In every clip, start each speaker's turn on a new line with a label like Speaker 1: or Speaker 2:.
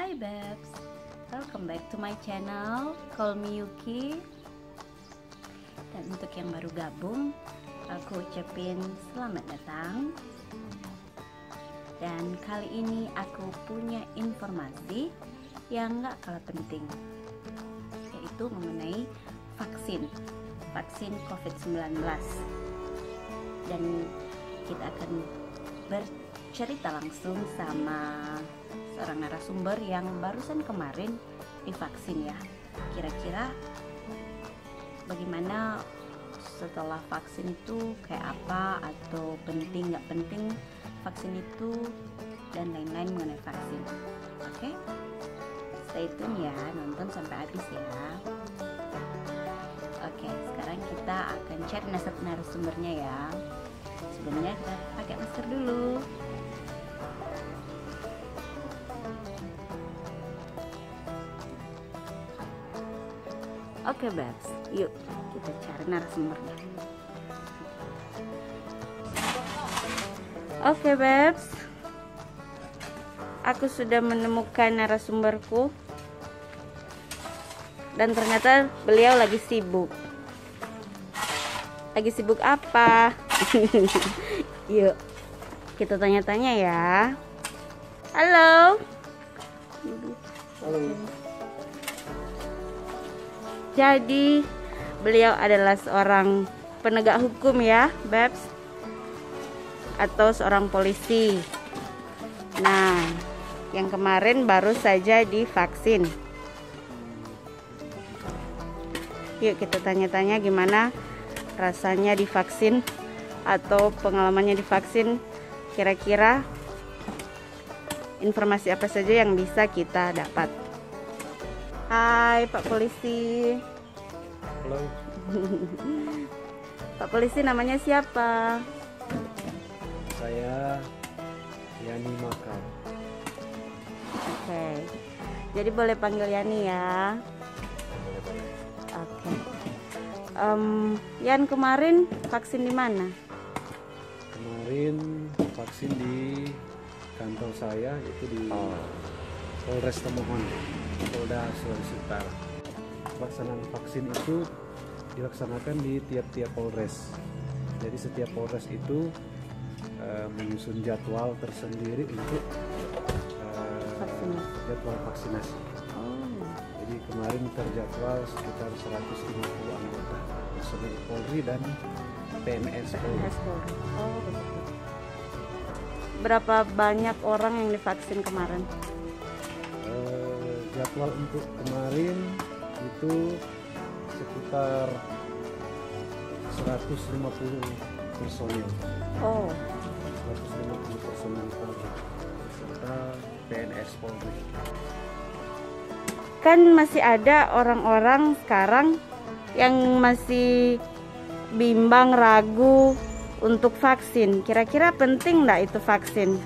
Speaker 1: Hi Babs, welcome back to my channel. Call me Yuki. Dan untuk yang baru gabung, aku ucapin selamat datang. Dan kali ini aku punya informasi yang gak kalah penting, yaitu mengenai vaksin COVID-19. Dan kita akan bercerita langsung sama seorang narasumber yang barusan kemarin divaksin ya. Kira-kira bagaimana setelah vaksin itu, kayak apa, atau penting nggak penting vaksin itu, dan lain-lain mengenai vaksin. Oke, stay tune ya, nonton sampai habis ya. Oke, sekarang kita akan cari narasumbernya ya. Sebelumnya kita pakai masker dulu. Oke Babs, yuk kita cari narasumbernya. Oke Babs, aku sudah menemukan narasumberku. Dan ternyata beliau lagi sibuk. Lagi sibuk apa? Yuk kita tanya-tanya ya. Halo.
Speaker 2: Halo.
Speaker 1: Jadi beliau adalah seorang penegak hukum ya, Babs, atau seorang polisi. Nah, yang kemarin baru saja divaksin. Yuk kita tanya-tanya gimana rasanya divaksin atau pengalamannya divaksin. Kira-kira informasi apa saja yang bisa kita dapat. Hai Pak Polisi.
Speaker 2: Halo.
Speaker 1: Pak Polisi, namanya siapa?
Speaker 2: Saya Yani Makar.
Speaker 1: Oke. Jadi boleh panggil Yani ya.
Speaker 2: Boleh.
Speaker 1: Oke. Yan, kemarin vaksin di mana?
Speaker 2: Kemarin vaksin di kantor saya, itu di Polres Tomohon, Polda Sulawesi Utara. Pelaksanaan vaksin itu dilaksanakan di tiap-tiap polres. Jadi setiap polres itu menyusun jadwal tersendiri untuk jadwal vaksinasi. Jadi kemarin terjadwal sekitar 150 anggota personil Polri dan PNS Polri.
Speaker 1: Oh, betul. Berapa banyak orang yang divaksin kemarin?
Speaker 2: Jadwal untuk kemarin itu sekitar 150 personil.
Speaker 1: Oh,
Speaker 2: 150 personil Polri serta PNS Polri.
Speaker 1: kan masih ada orang-orang sekarang yang masih bimbang, ragu untuk vaksin. Kira-kira penting nggak itu vaksin?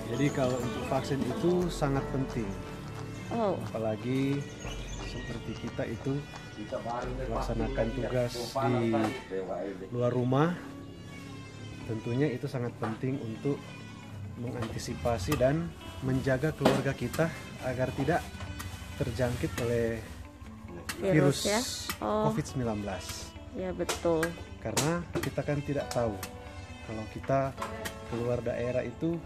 Speaker 2: Jadi kalau untuk vaksin itu sangat penting.
Speaker 1: Oh,
Speaker 2: Apalagi seperti kita itu melaksanakan tugas di luar rumah, tentunya itu sangat penting untuk mengantisipasi dan menjaga keluarga kita agar tidak terjangkit oleh virus
Speaker 1: ya? Oh,
Speaker 2: COVID-19.
Speaker 1: ya betul.
Speaker 2: Karena kita kan tidak tahu kalau kita keluar daerah itu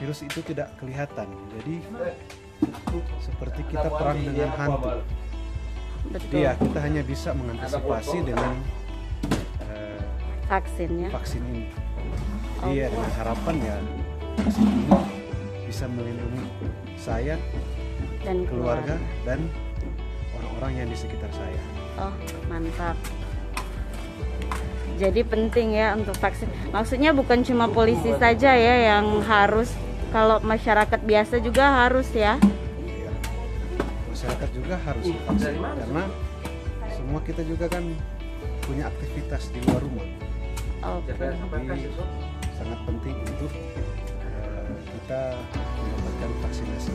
Speaker 2: virus itu tidak kelihatan. Jadi seperti kita perang dengan hantu.
Speaker 1: Betul.
Speaker 2: Iya, kita hanya bisa mengantisipasi dengan
Speaker 1: Vaksin ya.
Speaker 2: vaksin ini. Iya, dengan harapan ya vaksin ini bisa melindungi saya,
Speaker 1: Dan
Speaker 2: keluarga, dan orang-orang yang di sekitar saya.
Speaker 1: Oh, mantap. Jadi penting ya untuk vaksin. Maksudnya bukan cuma polisi saja ya yang harus, kalau masyarakat biasa juga harus ya.
Speaker 2: Iya. Masyarakat juga harus divaksin karena semua kita juga kan punya aktivitas di luar rumah.
Speaker 1: Oke.
Speaker 2: Jadi sangat penting untuk kita mendapatkan vaksinasi.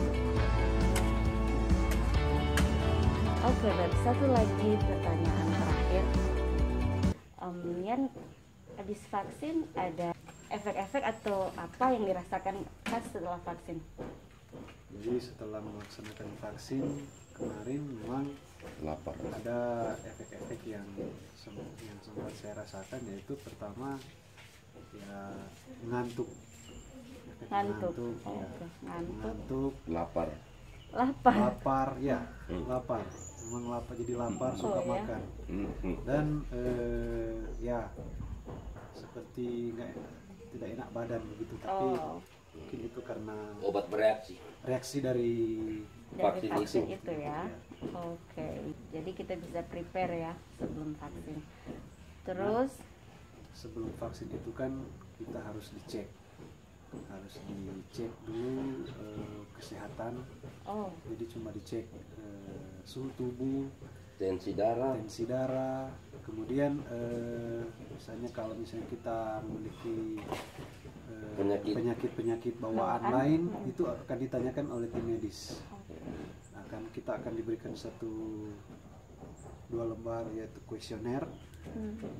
Speaker 1: Oke, Beb. Satu lagi pertanyaan terakhir. Yan, habis vaksin ada efek-efek atau apa yang dirasakan Mas setelah vaksin?
Speaker 2: Jadi setelah melaksanakan vaksin kemarin memang
Speaker 3: Lapar.
Speaker 2: ada efek-efek yang sempat saya rasakan, yaitu pertama ya ngantuk. Efek
Speaker 1: Ngantuk.
Speaker 2: ya.
Speaker 1: Oke, ngantuk.
Speaker 2: Ngantuk,
Speaker 3: Lapar.
Speaker 1: Lapar.
Speaker 2: lapar ya, lapar. Memang lapar, jadi lapar, suka
Speaker 1: ya.
Speaker 2: makan. Dan ya seperti tidak enak badan begitu, tapi mungkin itu karena
Speaker 3: Obat bereaksi.
Speaker 2: reaksi dari
Speaker 1: Dari vaksin
Speaker 3: itu.
Speaker 1: itu ya. Oke. Jadi kita bisa prepare ya sebelum vaksin. Terus
Speaker 2: sebelum vaksin itu kan kita harus dicek dulu kesehatan. Jadi cuma dicek suhu tubuh,
Speaker 3: Tensi
Speaker 2: darah, kemudian misalnya kalau misalnya kita memiliki penyakit bawaan lain, itu akan ditanyakan oleh tim medis. Kita akan diberikan 2 lembar, yaitu kuesioner.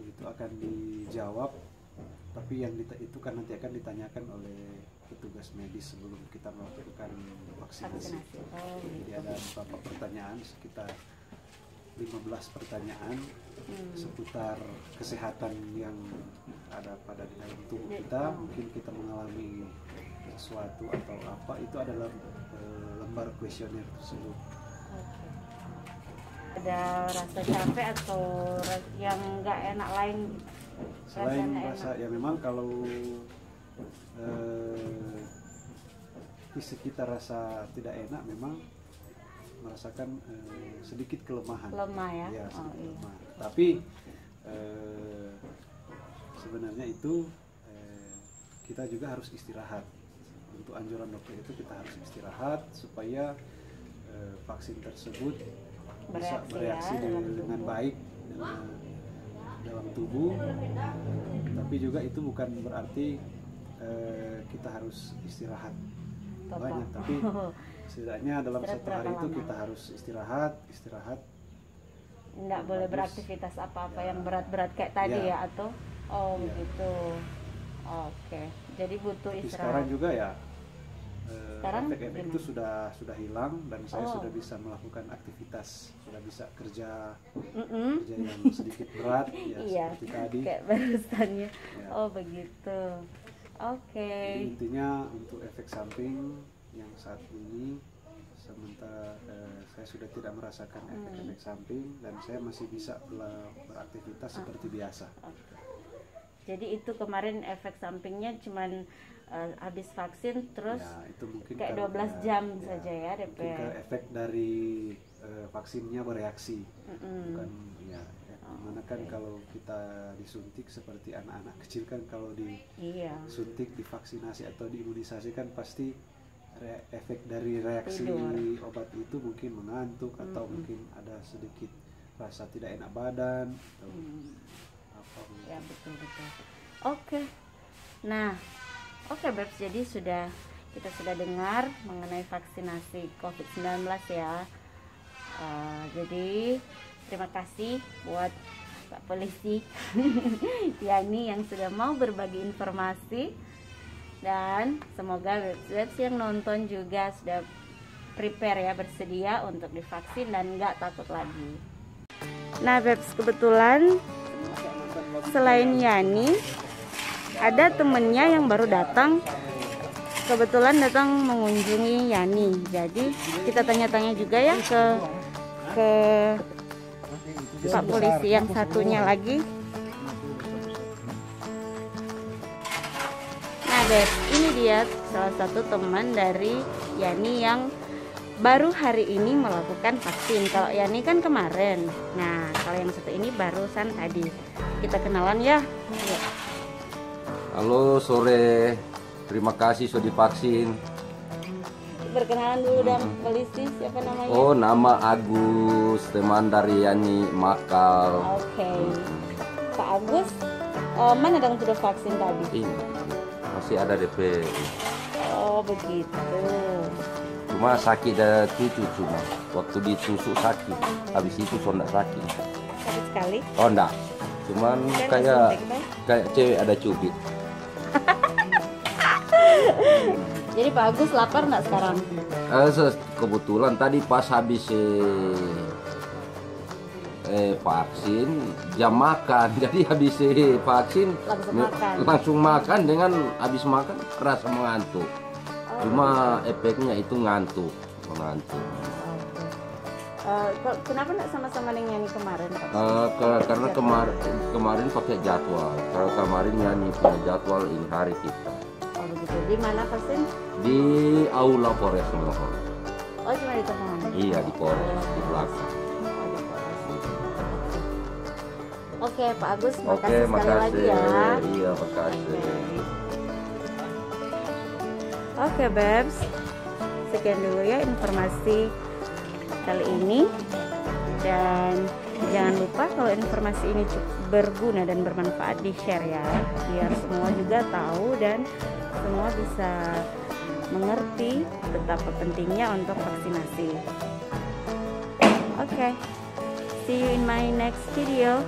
Speaker 2: Itu akan dijawab, tapi yang itu kan nanti akan ditanyakan oleh petugas medis sebelum kita melakukan vaksinasi. Jadi ada beberapa pertanyaan, sekitar 15 pertanyaan seputar kesehatan yang ada pada di dalam tubuh kita. Mungkin kita mengalami sesuatu atau apa, itu adalah lembar kuesioner tersebut.
Speaker 1: ada rasa capek atau yang nggak enak lain?
Speaker 2: Selain rasa ya memang kalau fisik kita rasa tidak enak, memang merasakan sedikit kelemahan.
Speaker 1: Lemah ya?
Speaker 2: Ya, sedikit lemah. Tapi sebenarnya itu kita juga harus istirahat. Untuk anjuran dokter itu kita harus istirahat supaya vaksin tersebut bisa bereaksi dengan baik dalam tubuh. Tapi juga itu bukan berarti kita harus istirahat banyak, tapi setidaknya dalam satu hari itu kita harus istirahat.
Speaker 1: Nggak boleh beraktivitas apa-apa yang berat-berat kayak tadi ya, atau begitu. Oke, jadi butuh
Speaker 2: Tapi
Speaker 1: istirahat.
Speaker 2: sekarang juga ya
Speaker 1: gimana?
Speaker 2: efek-efek itu sudah hilang, dan saya sudah bisa melakukan aktivitas, sudah bisa kerja yang sedikit berat ya, seperti tadi
Speaker 1: kayak barusannya.
Speaker 2: Ya.
Speaker 1: Begitu. Oke.
Speaker 2: Jadi intinya untuk efek samping yang saat ini, sementara saya sudah tidak merasakan efek samping, dan saya masih bisa beraktivitas seperti biasa.
Speaker 1: Jadi itu kemarin efek sampingnya cuman habis vaksin terus
Speaker 2: Ya, itu mungkin
Speaker 1: kayak 12 jam saja ya DP.
Speaker 2: Mungkin efek dari vaksinnya bereaksi. Bukan ya, dimana kan kalau kita disuntik seperti anak-anak kecil kan, kalau disuntik, divaksinasi atau diimunisasi kan pasti efek dari reaksi obat itu mungkin mengantuk, atau mungkin ada sedikit rasa tidak enak badan atau apa.
Speaker 1: Ya, betul. Oke. Nah, oke Bebs, jadi kita sudah dengar mengenai vaksinasi COVID-19 ya. Jadi terima kasih buat Pak Polisi Yani yang sudah mau berbagi informasi, dan semoga Bebs yang nonton juga sudah prepare ya, bersedia untuk divaksin dan nggak takut lagi. Nah Bebs, kebetulan selain Yani ada temennya yang baru datang, kebetulan datang mengunjungi Yani. Jadi kita tanya-tanya juga ya ke Pak Polisi yang satunya lagi. Nah Beb, ini dia salah satu teman dari Yani yang baru hari ini melakukan vaksin. Kalau Yani kan kemarin. Nah kalau yang satu ini barusan tadi. Kita kenalan ya.
Speaker 3: Halo, sore. Terima kasih sudah divaksin.
Speaker 1: Berkenalan dulu dong, polisi, siapa namanya?
Speaker 3: Oh, nama Agus, teman dari Yani Makal.
Speaker 1: Oke. Pak Agus, mana dong sudah vaksin tadi?
Speaker 3: Ini masih ada DP.
Speaker 1: Oh begitu.
Speaker 3: Cuma sakit dah cucu, cuma waktu ditusuk sakit. Habis itu so enggak sakit.
Speaker 1: Sakit sekali.
Speaker 3: Oh enggak. Cuman
Speaker 1: Dan
Speaker 3: kayak
Speaker 1: suntik, kan?
Speaker 3: cewek ada cubit.
Speaker 1: Pak Agus lapar nggak sekarang?
Speaker 3: Kebetulan tadi pas habis vaksin jam makan, jadi habis vaksin langsung makan, dengan habis makan rasa mengantuk. Cuma efeknya itu mengantuk.
Speaker 1: Kenapa nggak sama-sama dengan nyanyi kemarin?
Speaker 3: Karena kemarin pakai jadwal. Kalau kemarin nyanyi punya jadwal ini hari kita.
Speaker 1: Oh begitu. Di mana vaksin?
Speaker 3: Di Aula Polres Mohon.
Speaker 1: Oh cuma di Tomohon?
Speaker 3: Iya di Polres, di belakang.
Speaker 1: Oke Pak Agus, makasih sekali lagi ya.
Speaker 3: Iya makasih.
Speaker 1: Oke Babs, sekian dulu ya informasi kali ini, dan jangan lupa kalau informasi ini berguna dan bermanfaat di share ya, biar semua juga tahu dan semua bisa mengerti betapa pentingnya untuk vaksinasi. Oke, see you in my next video.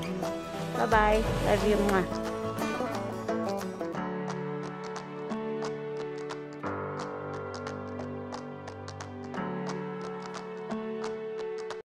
Speaker 1: Bye bye, love you.